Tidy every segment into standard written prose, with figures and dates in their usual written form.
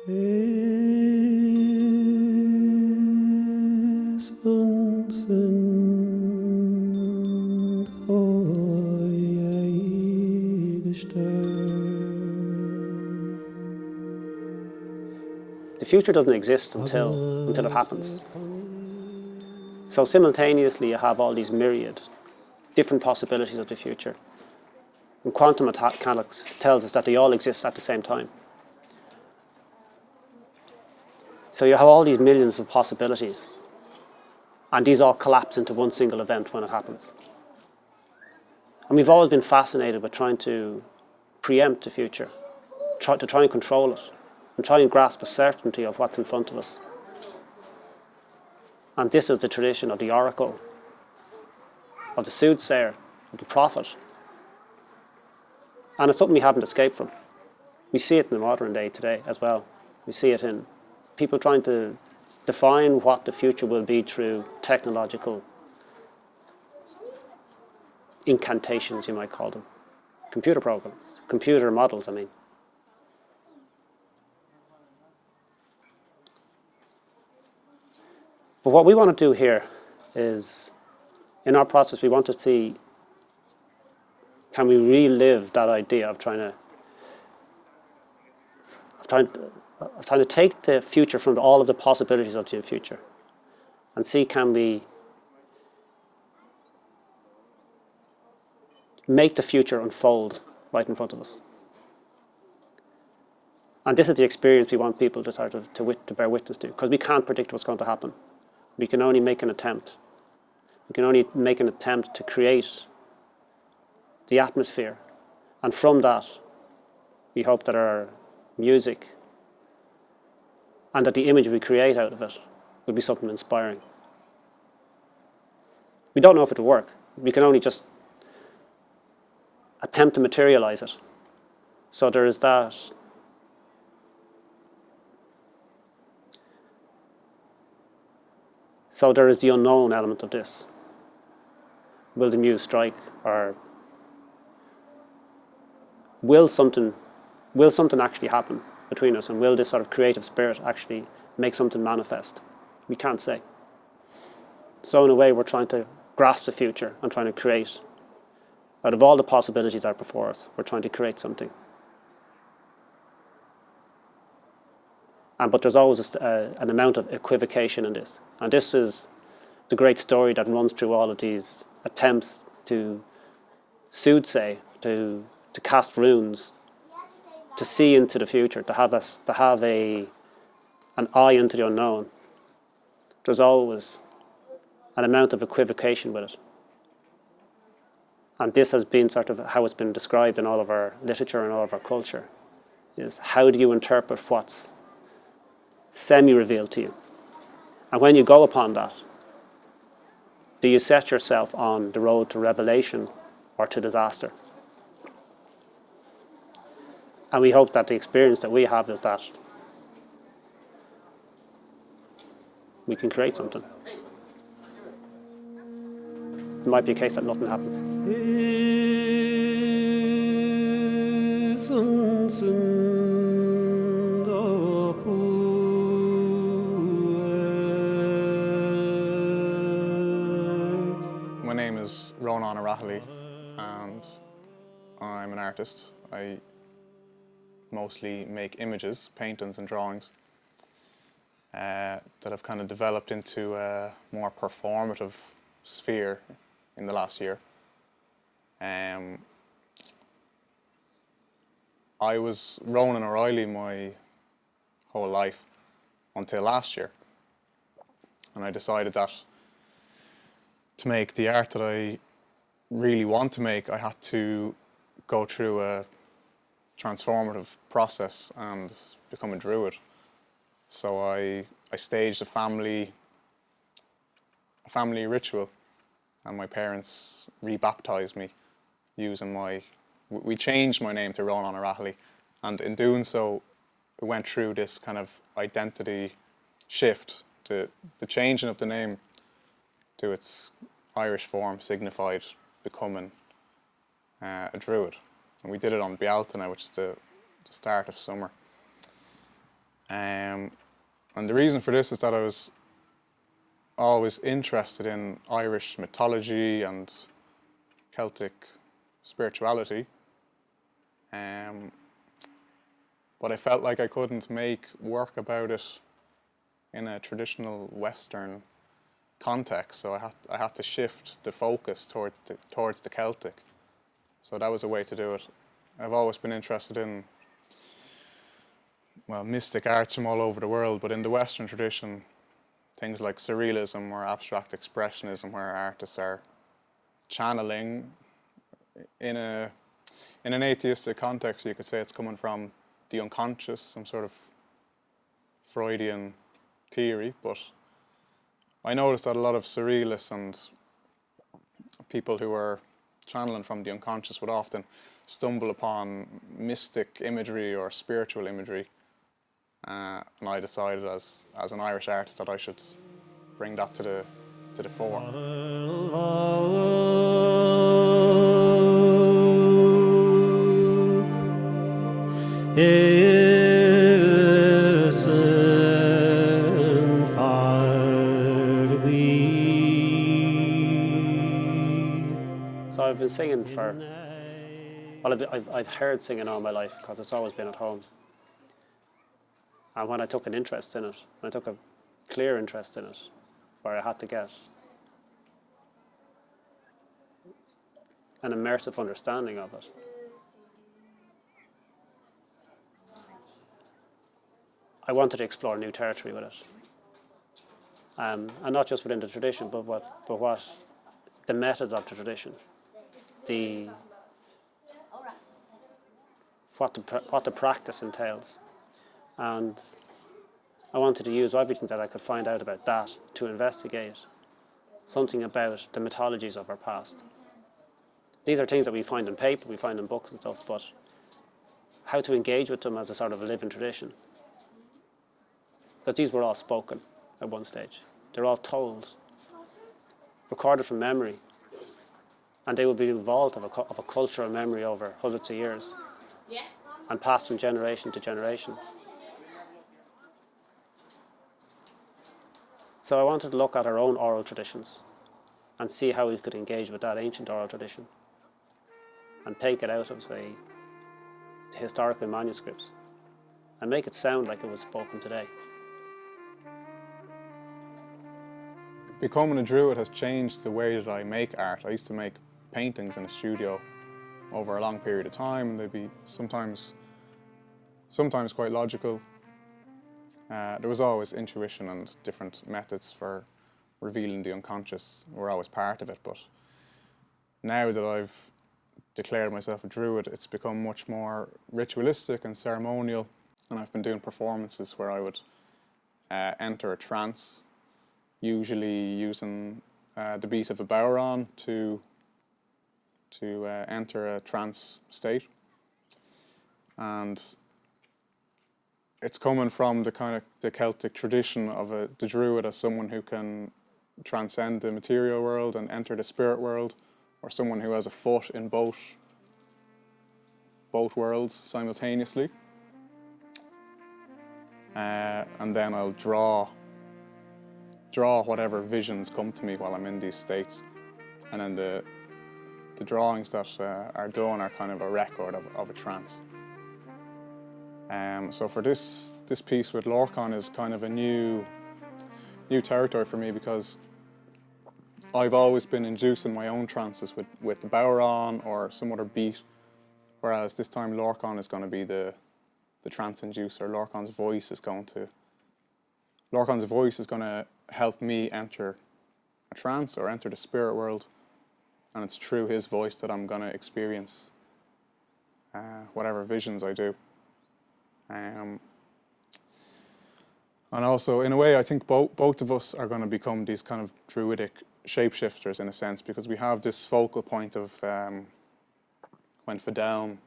The future doesn't exist until it happens. So simultaneously you have all these myriad different possibilities of the future. And quantum mechanics tells us that they all exist at the same time. So you have all these millions of possibilities, and these all collapse into one single event when it happens. And we've always been fascinated with trying to preempt the future, try and control it, and try and grasp a certainty of what's in front of us. And this is the tradition of the oracle, of the soothsayer, of the prophet. And it's something we haven't escaped from. We see it in the modern day today as well. We see it in people trying to define what the future will be through technological incantations, you might call them. Computer programs, computer models, I mean. But what we want to do here is, in our process, we want to see, can we relive that idea of trying to take the future from all of the possibilities of the future and see, can we make the future unfold right in front of us. And this is the experience we want people to bear witness to, because we can't predict what's going to happen. We can only make an attempt. We can only make an attempt to create the atmosphere. And from that, we hope that our music and that the image we create out of it will be something inspiring. We don't know if it will work. We can only just attempt to materialize it. So there is that. So there is the unknown element of this. Will the muse strike, or will something actually happen between us, and will this sort of creative spirit actually make something manifest? We can't say. So in a way, we're trying to grasp the future and trying to create, out of all the possibilities that are before us, we're trying to create something. But there's always an amount of equivocation in this. And this is the great story that runs through all of these attempts to soothsay, to cast runes, to see into the future, to have an eye into the unknown. There's always an amount of equivocation with it. And this has been sort of how it's been described in all of our literature and all of our culture, is how do you interpret what's semi-revealed to you? And when you go upon that, do you set yourself on the road to revelation or to disaster? And we hope that the experience that we have is that we can create something. It might be a case that nothing happens. My name is Rónán Ó Raghallaigh, and I'm an artist. I mostly make images, paintings and drawings that have kind of developed into a more performative sphere in the last year. I was Rónán Ó Raghallaigh my whole life until last year, and I decided that to make the art that I really want to make, I had to go through a transformative process and become a druid. So I staged a family ritual, and my parents rebaptized me using we changed my name to Rónán Ó Raghallaigh, and in doing so, it went through this kind of identity shift. The changing of the name to its Irish form signified becoming a druid. And we did it on Bealtaine, which is the start of summer. And the reason for this is that I was always interested in Irish mythology and Celtic spirituality. But I felt like I couldn't make work about it in a traditional Western context, so I had to shift the focus towards the Celtic. So that was a way to do it. I've always been interested in, well, mystic arts from all over the world, but in the Western tradition, things like surrealism or abstract expressionism, where artists are channeling in an atheistic context. You could say it's coming from the unconscious, some sort of Freudian theory, but I noticed that a lot of surrealists and people who are channeling from the unconscious would often stumble upon mystic imagery or spiritual imagery, and I decided as an Irish artist that I should bring that to the fore. So I've been singing I've heard singing all my life because it's always been at home. And when I took an interest in it, when I took a clear interest in it, where I had to get an immersive understanding of it, I wanted to explore new territory with it. And not just within the tradition, but what the methods of the tradition, what the practice entails. And I wanted to use everything that I could find out about that to investigate something about the mythologies of our past. These are things that we find in paper, we find in books and stuff, but how to engage with them as a sort of a living tradition. Because these were all spoken at one stage. They're all told, recorded from memory, and they will be involved of a cultural memory over hundreds of years and passed from generation to generation. So I wanted to look at our own oral traditions and see how we could engage with that ancient oral tradition and take it out of, say, the historical manuscripts and make it sound like it was spoken today. Becoming a druid has changed the way that I make art. I used to make paintings in a studio over a long period of time, and they'd be sometimes quite logical. There was always intuition, and different methods for revealing the unconscious were always part of it, but now that I've declared myself a druid, it's become much more ritualistic and ceremonial, and I've been doing performances where I would enter a trance, usually using the beat of a bodhrán to enter a trance state. And it's coming from the Celtic tradition of the druid as someone who can transcend the material world and enter the spirit world, or someone who has a foot in both worlds simultaneously. And then I'll draw whatever visions come to me while I'm in these states, and then the drawings that are done are kind of a record of a trance. So for this piece with Lorcán is kind of a new territory for me, because I've always been inducing my own trances with the bodhrán or some other beat, whereas this time Lorcán is going to be the trance inducer. Lorcán's voice is going to help me enter a trance or enter the spirit world, and it's through his voice that I'm going to experience whatever visions I do. And also, in a way, I think both of us are going to become these kind of druidic shapeshifters in a sense, because we have this focal point of when Fidel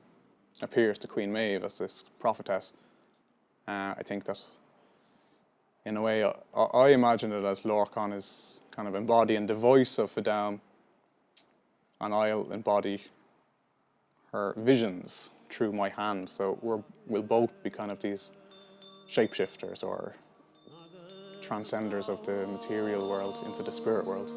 appears to Queen Maeve as this prophetess. I think that, in a way, I imagine it as Lorcán is kind of embodying the voice of Fidel, and I'll embody her visions through my hand. So we'll both be kind of these shapeshifters or transcenders of the material world into the spirit world.